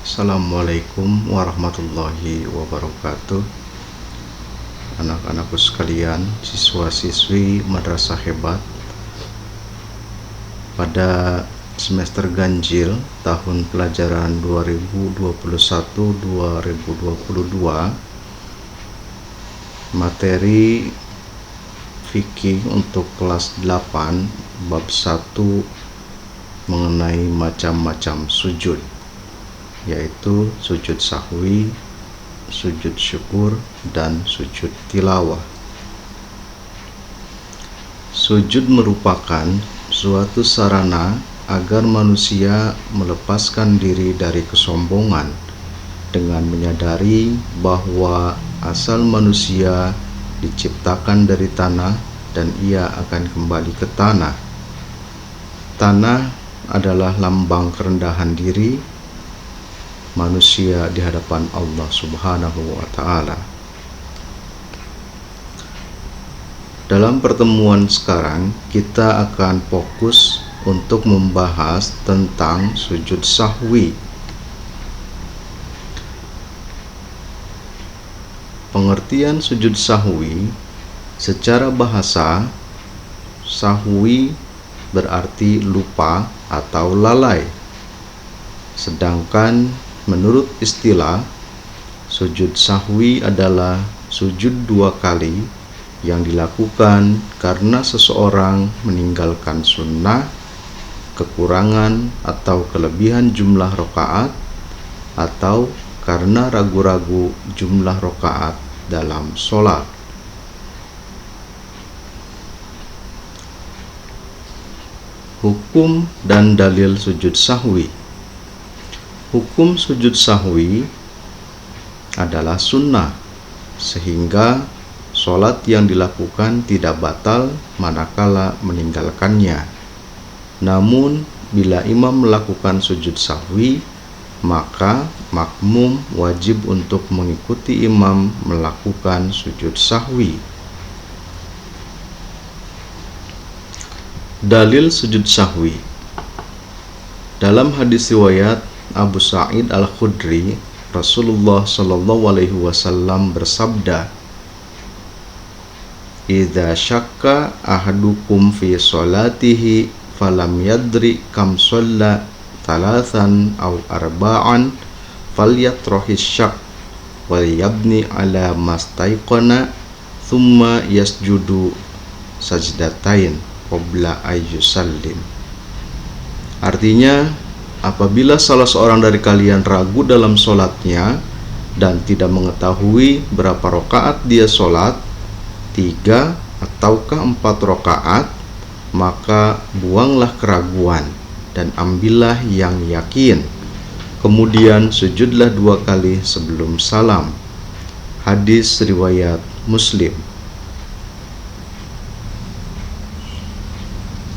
Assalamualaikum warahmatullahi wabarakatuh. Anak-anakku sekalian, siswa-siswi Madrasah Hebat, pada semester ganjil tahun pelajaran 2021-2022, materi fikih untuk kelas 8 bab 1 mengenai macam-macam sujud, yaitu sujud sahwi, sujud syukur, dan sujud tilawah. Sujud merupakan suatu sarana agar manusia melepaskan diri dari kesombongan dengan menyadari bahwa asal manusia diciptakan dari tanah dan ia akan kembali ke tanah. Tanah adalah lambang kerendahan diri manusia di hadapan Allah Subhanahu wa Ta'ala. Dalam pertemuan sekarang, kita akan fokus untuk membahas tentang sujud sahwi. Pengertian sujud sahwi secara bahasa, sahwi berarti lupa atau lalai. Sedangkan menurut istilah, sujud sahwi adalah sujud 2 kali yang dilakukan karena seseorang meninggalkan sunnah, kekurangan atau kelebihan jumlah rakaat, atau karena ragu-ragu jumlah rakaat dalam sholat. Hukum dan dalil sujud sahwi. Hukum sujud sahwi adalah sunnah, sehingga sholat yang dilakukan tidak batal manakala meninggalkannya. Namun, bila imam melakukan sujud sahwi, maka makmum wajib untuk mengikuti imam melakukan sujud sahwi. Dalil sujud sahwi. Dalam hadis riwayat Abu Sa'id Al-Khudri, Rasulullah Shallallahu Alaihi Wasallam bersabda, "Idza syakka ahadukum fi sholatihi falam yadri kam shalla thalathan aw arba'an falyatrahis syak wal yabni ala mastaiqana thumma yasjudu sajdatain qabla ayyusallim." Artinya, apabila salah seorang dari kalian ragu dalam sholatnya dan tidak mengetahui berapa rakaat dia sholat, 3 ataukah 4 rakaat, maka buanglah keraguan dan ambillah yang yakin. Kemudian sujudlah 2 kali sebelum salam. Hadis riwayat Muslim.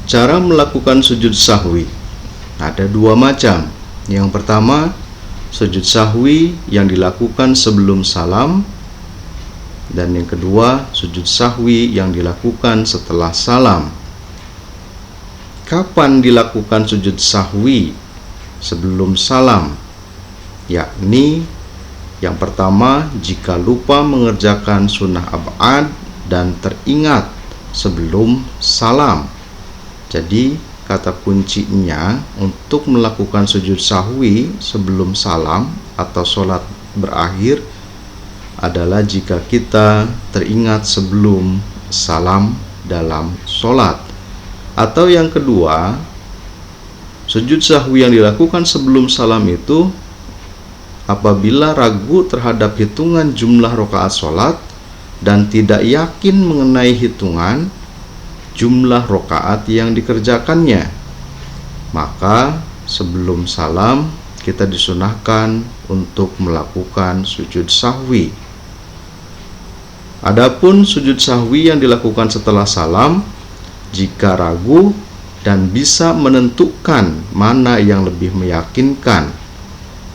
Cara melakukan sujud sahwi ada 2 macam. Yang pertama, sujud sahwi yang dilakukan sebelum salam, dan yang kedua, sujud sahwi yang dilakukan setelah salam. Kapan dilakukan sujud sahwi sebelum salam? Yakni, yang pertama, jika lupa mengerjakan sunnah ab'ad dan teringat sebelum salam. Jadi, kata kuncinya untuk melakukan sujud sahwi sebelum salam atau sholat berakhir adalah jika kita teringat sebelum salam dalam sholat. Atau yang kedua, sujud sahwi yang dilakukan sebelum salam itu apabila ragu terhadap hitungan jumlah rakaat sholat dan tidak yakin mengenai hitungan jumlah rakaat yang dikerjakannya, maka sebelum salam kita disunahkan untuk melakukan sujud sahwi. Adapun sujud sahwi yang dilakukan setelah salam, jika ragu dan bisa menentukan mana yang lebih meyakinkan.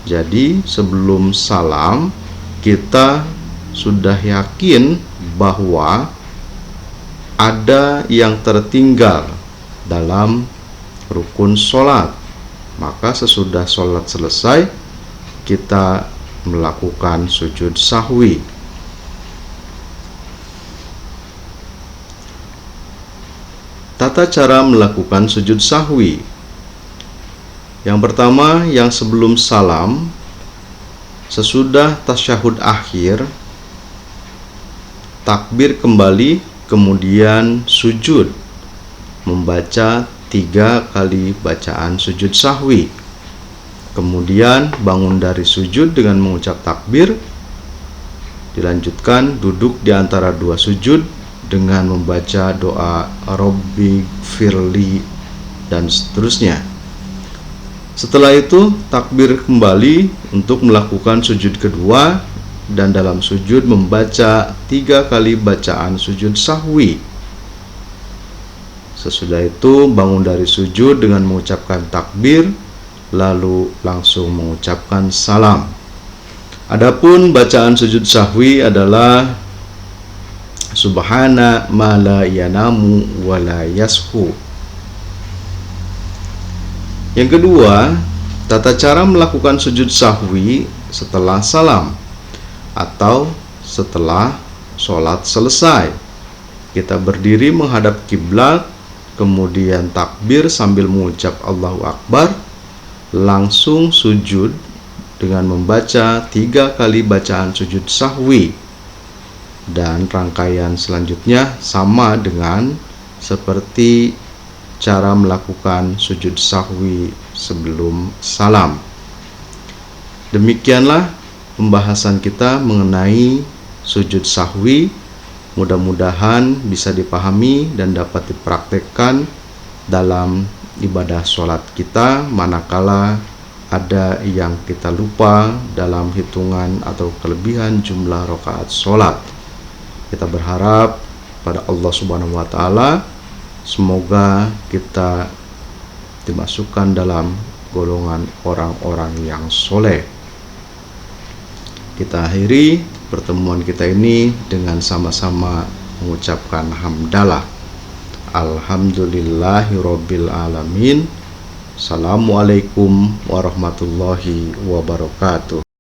Jadi sebelum salam kita sudah yakin bahwa ada yang tertinggal dalam rukun sholat, maka sesudah sholat selesai kita melakukan sujud sahwi. Tata cara melakukan sujud sahwi. Yang pertama, yang sebelum salam, sesudah tasyahud akhir, takbir kembali, kemudian sujud, membaca 3 kali bacaan sujud sahwi. Kemudian bangun dari sujud dengan mengucap takbir, dilanjutkan duduk di antara 2 sujud dengan membaca doa Robbi firli dan seterusnya. Setelah itu takbir kembali untuk melakukan sujud kedua, dan dalam sujud membaca 3 kali bacaan sujud sahwi. Sesudah itu bangun dari sujud dengan mengucapkan takbir, lalu langsung mengucapkan salam. Adapun bacaan sujud sahwi adalah Subhana ma la yanamu wa la yashu. Yang kedua, tata cara melakukan sujud sahwi setelah salam atau setelah sholat selesai. Kita berdiri menghadap kiblat, kemudian takbir sambil mengucap Allahu Akbar, langsung sujud dengan membaca 3 kali bacaan sujud sahwi. Dan rangkaian selanjutnya sama dengan seperti cara melakukan sujud sahwi sebelum salam. Demikianlah pembahasan kita mengenai sujud sahwi. Mudah-mudahan bisa dipahami dan dapat dipraktekkan dalam ibadah sholat kita manakala ada yang kita lupa dalam hitungan atau kelebihan jumlah rakaat sholat. Kita berharap pada Allah Subhanahu wa Ta'ala, semoga kita dimasukkan dalam golongan orang-orang yang soleh. Kita akhiri pertemuan kita ini dengan sama-sama mengucapkan hamdalah. Alhamdulillahirabbil alamin. Assalamualaikum warahmatullahi wabarakatuh.